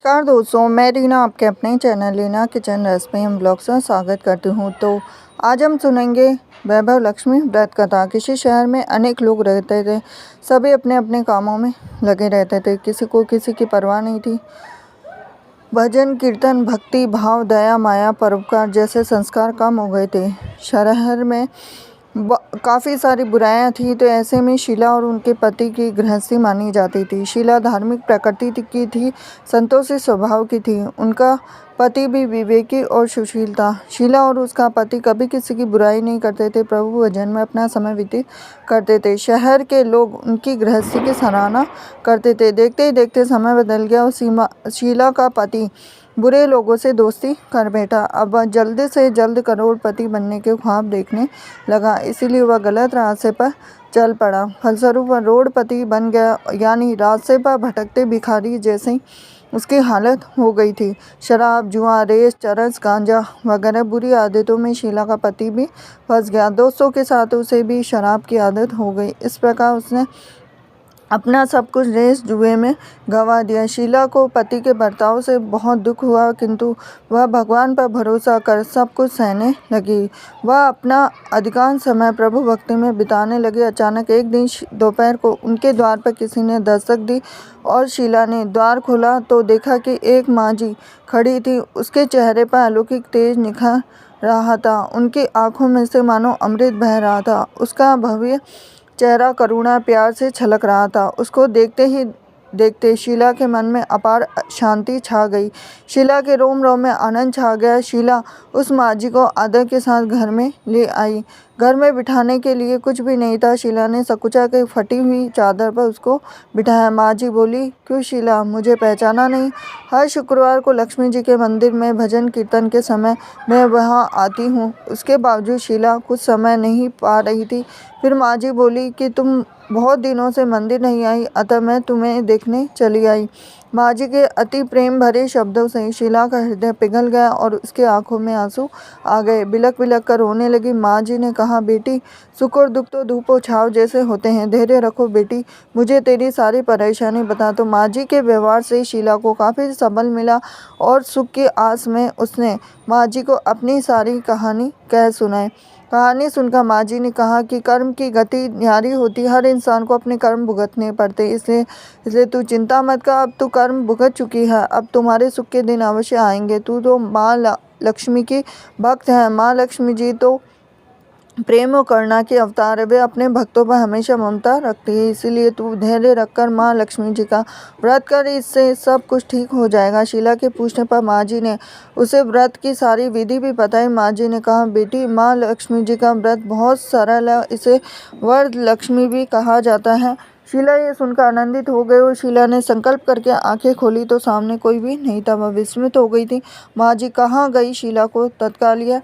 नमस्कार दोस्तों, मैं रीना आपके अपने channel Reena kitchen recipe and blogs में स्वागत करती हूँ। तो आज हम सुनेंगे वैभव लक्ष्मी व्रत कथा। किसी शहर में अनेक लोग रहते थे। सभी अपने अपने कामों में लगे रहते थे। किसी को किसी की परवाह नहीं थी। भजन कीर्तन भक्ति भाव दया माया परोपकार जैसे संस्कार कम हो गए थे। शहर में काफ़ी सारी बुराइयां थी। तो ऐसे में शीला और उनके पति की गृहस्थी मानी जाती थी। शीला धार्मिक प्रकृति की थी, संतोषी स्वभाव की थी। उनका पति भी विवेकी और सुशील था। शीला और उसका पति कभी किसी की बुराई नहीं करते थे। प्रभु भजन में अपना समय व्यतीत करते थे। शहर के लोग उनकी गृहस्थी की सराहना करते थे। देखते ही देखते समय बदल गया और शीला का पति बुरे लोगों से दोस्ती कर बैठा। अब वह जल्द से जल्द करोड़पति बनने के ख्वाब देखने लगा, इसीलिए वह गलत रास्ते पर चल पड़ा। फलस्वरूप वह रोडपति बन गया, यानी रास्ते पर भटकते भिखारी जैसी उसकी हालत हो गई थी। शराब जुआ रेस चरस गांजा वगैरह बुरी आदतों में शीला का पति भी फंस गया। दोस्तों के साथ उसे भी शराब की आदत हो गई। इस प्रकार उसने अपना सब कुछ रेस जुए में गंवा दिया। शीला को पति के बर्ताव से बहुत दुख हुआ, किंतु वह भगवान पर भरोसा कर सब कुछ सहने लगी। वह अपना अधिकांश समय प्रभु भक्ति में बिताने लगी। अचानक एक दिन दोपहर को उनके द्वार पर किसी ने दस्तक दी और शीला ने द्वार खोला तो देखा कि एक माँ जी खड़ी थी। उसके चेहरे पर अलौकिक तेज निखर रहा था। उनकी आंखों में से मानो अमृत बह रहा था। उसका भव्य चेहरा करुणा प्यार से छलक रहा था। उसको देखते ही देखते शीला के मन में अपार शांति छा गई। शीला के रोम रोम में आनंद छा गया। शीला उस माँ जी को आदर के साथ घर में ले आई। घर में बिठाने के लिए कुछ भी नहीं था। शीला ने सकुचा के फटी हुई चादर पर उसको बिठाया। माँ जी बोली, क्यों शीला, मुझे पहचाना नहीं? हर शुक्रवार को लक्ष्मी जी के मंदिर में भजन कीर्तन के समय मैं वहाँ आती हूँ। उसके बावजूद शीला कुछ समय नहीं पा रही थी। फिर माँ जी बोली कि तुम बहुत दिनों से मंदिर नहीं आई, अतः मैं तुम्हें देखने चली आई। माँ जी के अति प्रेम भरे शब्दों से शीला का हृदय पिघल गया और उसके आंखों में आंसू आ गए। बिलक बिलक कर रोने लगी। माँ जी ने कहा, बेटी, सुख और दुख तो धूप और छाव जैसे होते हैं। धैर्य रखो बेटी, मुझे तेरी सारी परेशानी बता। तो माँ जी के व्यवहार से शीला को काफ़ी सबल मिला और सुख की आस में उसने माँ जी को अपनी सारी कहानी कह सुनाई। कहानी सुनकर माँ जी ने कहा कि कर्म की गति न्यारी होती, हर इंसान को अपने कर्म भुगतने पड़ते। इसलिए तू चिंता मत कर, अब तू कर्म भुगत चुकी है, अब तुम्हारे सुख के दिन अवश्य आएंगे। तू तो माँ लक्ष्मी की भक्त है। माँ लक्ष्मी जी तो प्रेम और करुणा की अवतार है। वे अपने भक्तों पर हमेशा ममता रखती है। इसीलिए तू धैर्य रखकर माँ लक्ष्मी जी का व्रत कर, इससे सब कुछ ठीक हो जाएगा। शीला के पूछने पर माँ जी ने उसे व्रत की सारी विधि भी बताई। माँ जी ने कहा, बेटी, माँ लक्ष्मी जी का व्रत बहुत सरल है, इसे वर लक्ष्मी भी कहा जाता है। शीला ये सुनकर आनंदित हो गई और शीला ने संकल्प करके आंखें खोली तो सामने कोई भी नहीं था। वह विस्मित हो गई थी। माँ जी कहाँ गई? शीला को तत्काल यह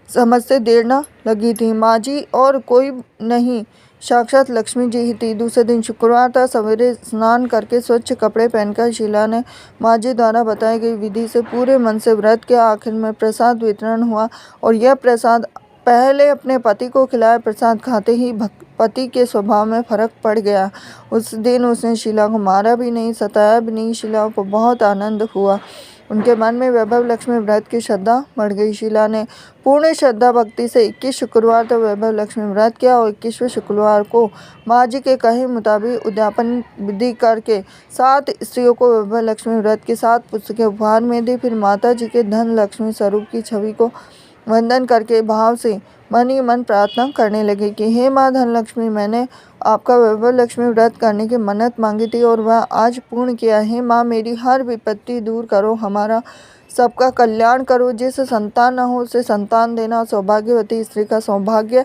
समझते देर न लगी थी। माँ जी और कोई नहीं, साक्षात लक्ष्मी जी ही थी। दूसरे दिन शुक्रवार था। सवेरे स्नान करके स्वच्छ कपड़े पहनकर शीला ने माँ जी द्वारा बताई गई विधि से पूरे मन से व्रत किया। आखिर में प्रसाद वितरण हुआ और यह प्रसाद पहले अपने पति को खिलाया। प्रसाद खाते ही पति के स्वभाव में फर्क पड़ गया। उस दिन उसने शीला को मारा भी नहीं, सताया भी नहीं। शीला को बहुत आनंद हुआ। उनके मन में वैभव लक्ष्मी व्रत की श्रद्धा बढ़ गई। शीला ने पूर्ण श्रद्धा भक्ति से 21 शुक्रवार तक वैभव लक्ष्मी व्रत किया और 21वें शुक्रवार को माँ जी के कहे मुताबिक उद्यापन विधि करके 7 स्त्रियों को वैभव लक्ष्मी व्रत की 7 पुस्तकें उपहार में दी। फिर माता जी के धन लक्ष्मी स्वरूप की छवि को वंदन करके भाव से मन ही मन प्रार्थना करने लगे कि हे माँ धनलक्ष्मी, मैंने आपका वैभव लक्ष्मी व्रत करने की मन्नत मांगी थी और वह आज पूर्ण किया है। माँ, मेरी हर विपत्ति दूर करो, हमारा सबका कल्याण करो। जिसे संतान न हो उसे संतान देना, सौभाग्यवती स्त्री का सौभाग्य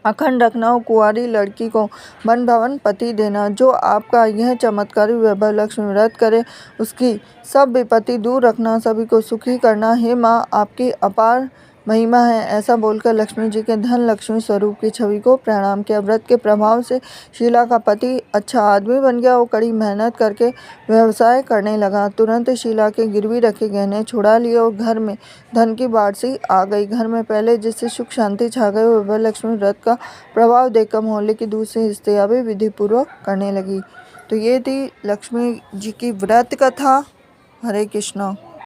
अखंड रखना और कुंवारी लड़की को मन भवन पति देना। जो आपका यह चमत्कारी वैभव लक्ष्मी व्रत करे उसकी सब विपत्ति दूर रखना, सभी को सुखी करना। हे माँ, आपकी अपार महिमा है। ऐसा बोलकर लक्ष्मी जी के धन लक्ष्मी स्वरूप की छवि को प्रणाम किया। व्रत के प्रभाव से शीला का पति अच्छा आदमी बन गया और कड़ी मेहनत करके व्यवसाय करने लगा। तुरंत शीला के गिरवी रखे गहने छुड़ा लिए और घर में धन की बाढ़ सी आ गई। घर में पहले जिससे सुख शांति छा गई, वैभव लक्ष्मी व्रत का प्रभाव देखकर मोहल्ले की दूसरी स्त्रियां भी विधि पूर्वक करने लगी। तो ये थी लक्ष्मी जी की व्रत कथा। हरे कृष्णा।